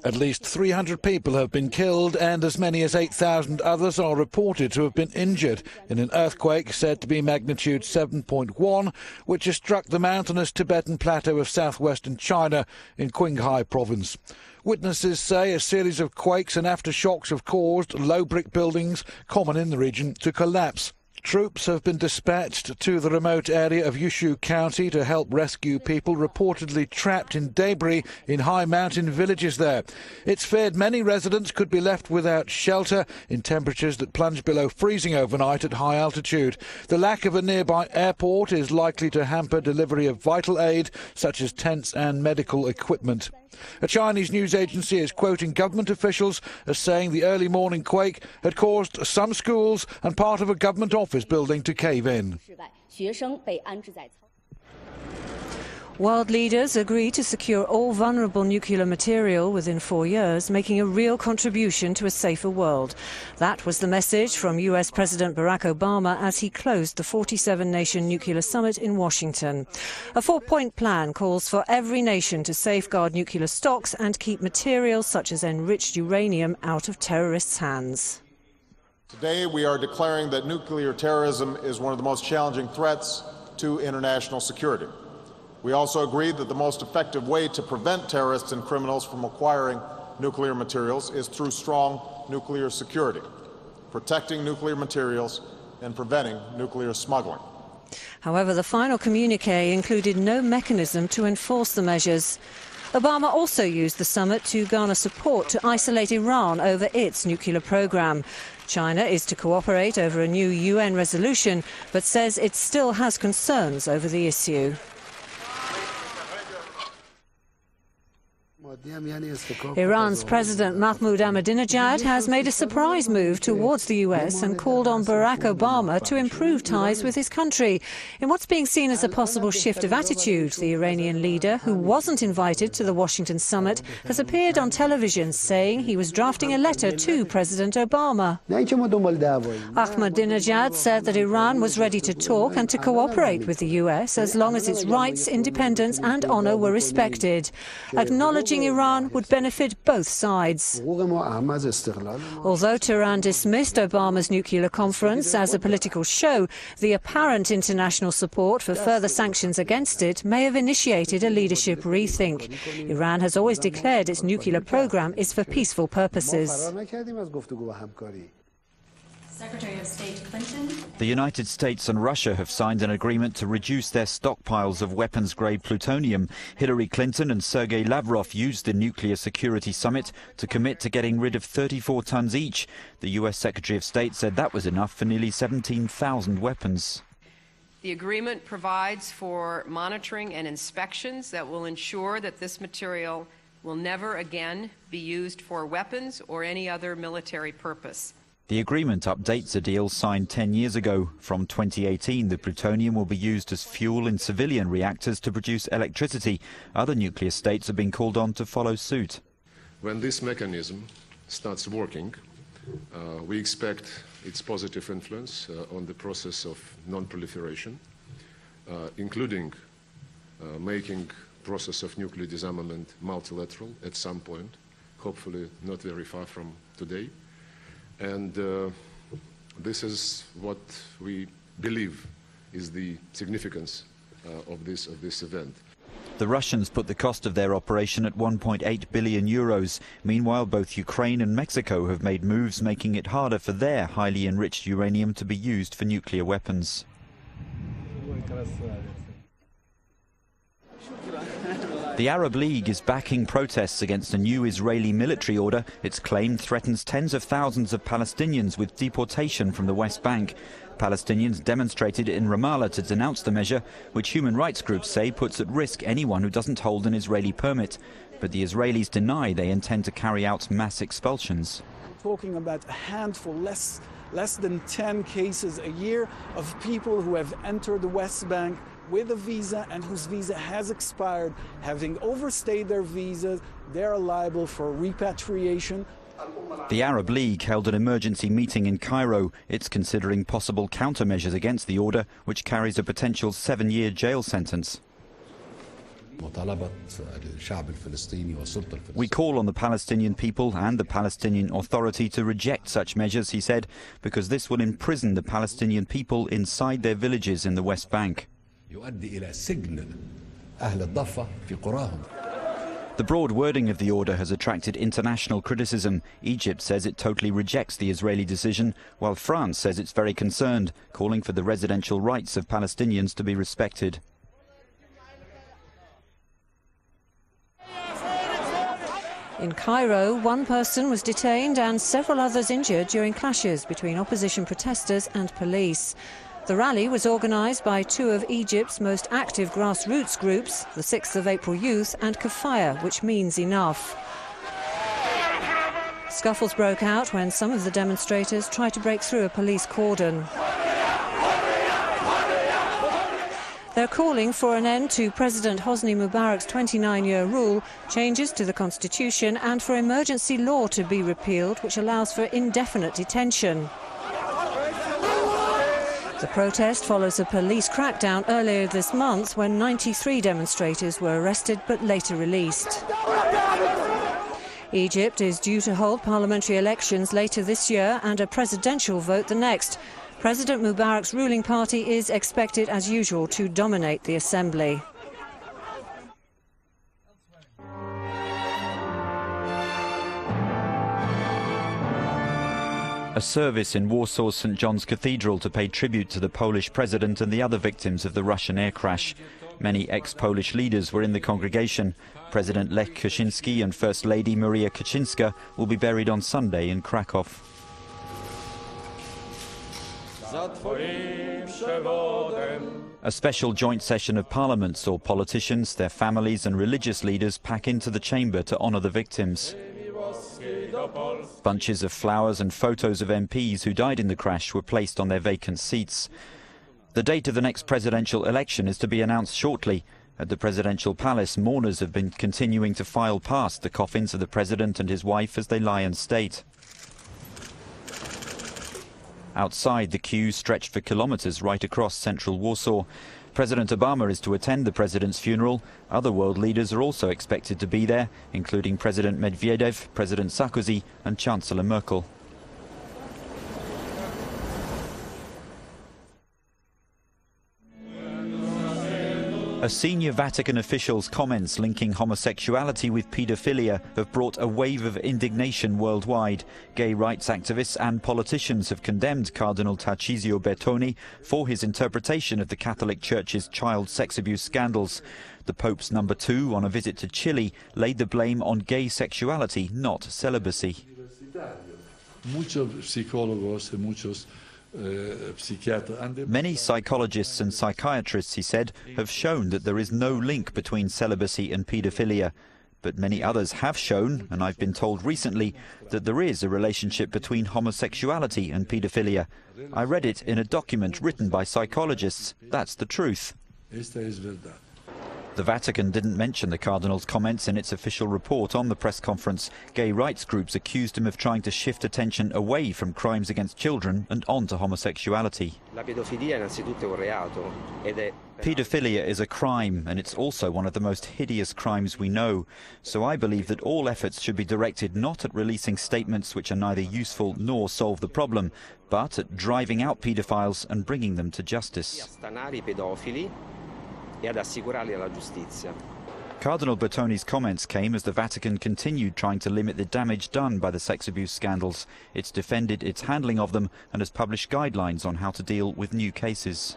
At least 300 people have been killed and as many as 8,000 others are reported to have been injured in an earthquake said to be magnitude 7.1, which has struck the mountainous Tibetan plateau of southwestern China in Qinghai province. Witnesses say a series of quakes and aftershocks have caused low brick buildings, common in the region, to collapse. Troops have been dispatched to the remote area of Yushu County to help rescue people reportedly trapped in debris in high mountain villages there. It's feared many residents could be left without shelter in temperatures that plunge below freezing overnight at high altitude. The lack of a nearby airport is likely to hamper delivery of vital aid such as tents and medical equipment. A Chinese news agency is quoting government officials as saying the early morning quake had caused some schools and part of a government office building to cave in. World leaders agree to secure all vulnerable nuclear material within 4 years, making a real contribution to a safer world. That was the message from US President Barack Obama as he closed the 47-nation nuclear summit in Washington. A 4-point plan calls for every nation to safeguard nuclear stocks and keep materials such as enriched uranium out of terrorists' hands. Today we are declaring that nuclear terrorism is one of the most challenging threats to international security. We also agreed that the most effective way to prevent terrorists and criminals from acquiring nuclear materials is through strong nuclear security, protecting nuclear materials and preventing nuclear smuggling. However, the final communiqué included no mechanism to enforce the measures. Obama also used the summit to garner support to isolate Iran over its nuclear program. China is to cooperate over a new UN resolution, but says it still has concerns over the issue. Iran's President Mahmoud Ahmadinejad has made a surprise move towards the US and called on Barack Obama to improve ties with his country. In what's being seen as a possible shift of attitude, the Iranian leader, who wasn't invited to the Washington summit, has appeared on television saying he was drafting a letter to President Obama. Ahmadinejad said that Iran was ready to talk and to cooperate with the US as long as its rights, independence and honor were respected, acknowledging Iran would benefit both sides. Although Tehran dismissed Obama's nuclear conference as a political show, the apparent international support for further sanctions against it may have initiated a leadership rethink. Iran has always declared its nuclear program is for peaceful purposes. Secretary of State Clinton. The United States and Russia have signed an agreement to reduce their stockpiles of weapons-grade plutonium. Hillary Clinton and Sergei Lavrov used the Nuclear Security Summit to commit to getting rid of 34 tons each. The US Secretary of State said that was enough for nearly 17,000 weapons. The agreement provides for monitoring and inspections that will ensure that this material will never again be used for weapons or any other military purpose. The agreement updates a deal signed 10 years ago. From 2018, the plutonium will be used as fuel in civilian reactors to produce electricity. Other nuclear states have been called on to follow suit. When this mechanism starts working, we expect its positive influence on the process of non-proliferation, including making process of nuclear disarmament multilateral at some point, hopefully not very far from today. And this is what we believe is the significance of this event. The Russians put the cost of their operation at 1.8 billion euros. Meanwhile, both Ukraine and Mexico have made moves making it harder for their highly enriched uranium to be used for nuclear weapons. The Arab League is backing protests against a new Israeli military order it's claimed threatens tens of thousands of Palestinians with deportation from the West Bank. Palestinians demonstrated in Ramallah to denounce the measure, which human rights groups say puts at risk anyone who doesn't hold an Israeli permit. But the Israelis deny they intend to carry out mass expulsions. Talking about a handful, less than 10 cases a year of people who have entered the West Bank with a visa and whose visa has expired. Having overstayed their visas, they are liable for repatriation. The Arab League held an emergency meeting in Cairo. It's considering possible countermeasures against the order, which carries a potential 7-year jail sentence. We call on the Palestinian people and the Palestinian Authority to reject such measures, he said, because this will imprison the Palestinian people inside their villages in the West Bank. The broad wording of the order has attracted international criticism. Egypt says it totally rejects the Israeli decision, while France says it's very concerned, calling for the residential rights of Palestinians to be respected. In Cairo, one person was detained and several others injured during clashes between opposition protesters and police. The rally was organised by two of Egypt's most active grassroots groups, the 6th of April Youth and Kafaya, which means enough. Scuffles broke out when some of the demonstrators tried to break through a police cordon. They're calling for an end to President Hosni Mubarak's 29-year rule, changes to the constitution and for emergency law to be repealed, which allows for indefinite detention. The protest follows a police crackdown earlier this month when 93 demonstrators were arrested but later released. Egypt is due to hold parliamentary elections later this year and a presidential vote the next. President Mubarak's ruling party is expected, as usual, to dominate the assembly. A service in Warsaw's St. John's Cathedral to pay tribute to the Polish president and the other victims of the Russian air crash. Many ex-Polish leaders were in the congregation. President Lech Kaczynski and First Lady Maria Kaczynska will be buried on Sunday in Krakow. A special joint session of Parliament saw politicians, their families and religious leaders pack into the chamber to honour the victims. Bunches of flowers and photos of MPs who died in the crash were placed on their vacant seats. The date of the next presidential election is to be announced shortly. At the presidential palace, mourners have been continuing to file past the coffins of the president and his wife as they lie in state. Outside, the queue stretched for kilometres right across central Warsaw. President Obama is to attend the president's funeral. Other world leaders are also expected to be there, including President Medvedev, President Sarkozy and Chancellor Merkel. A senior Vatican official's comments linking homosexuality with paedophilia have brought a wave of indignation worldwide. Gay rights activists and politicians have condemned Cardinal Tarcisio Bertone for his interpretation of the Catholic Church's child sex abuse scandals. The Pope's number 2 on a visit to Chile laid the blame on gay sexuality, not celibacy. Many psychologists and psychiatrists, he said, have shown that there is no link between celibacy and paedophilia. But many others have shown, and I've been told recently, that there is a relationship between homosexuality and paedophilia. I read it in a document written by psychologists. That's the truth. The Vatican didn't mention the Cardinal's comments in its official report on the press conference. Gay rights groups accused him of trying to shift attention away from crimes against children and onto homosexuality. Paedophilia is a crime, and it's also one of the most hideous crimes we know. So I believe that all efforts should be directed not at releasing statements which are neither useful nor solve the problem, but at driving out paedophiles and bringing them to justice. Cardinal Bertone's comments came as the Vatican continued trying to limit the damage done by the sex abuse scandals. It's defended its handling of them and has published guidelines on how to deal with new cases.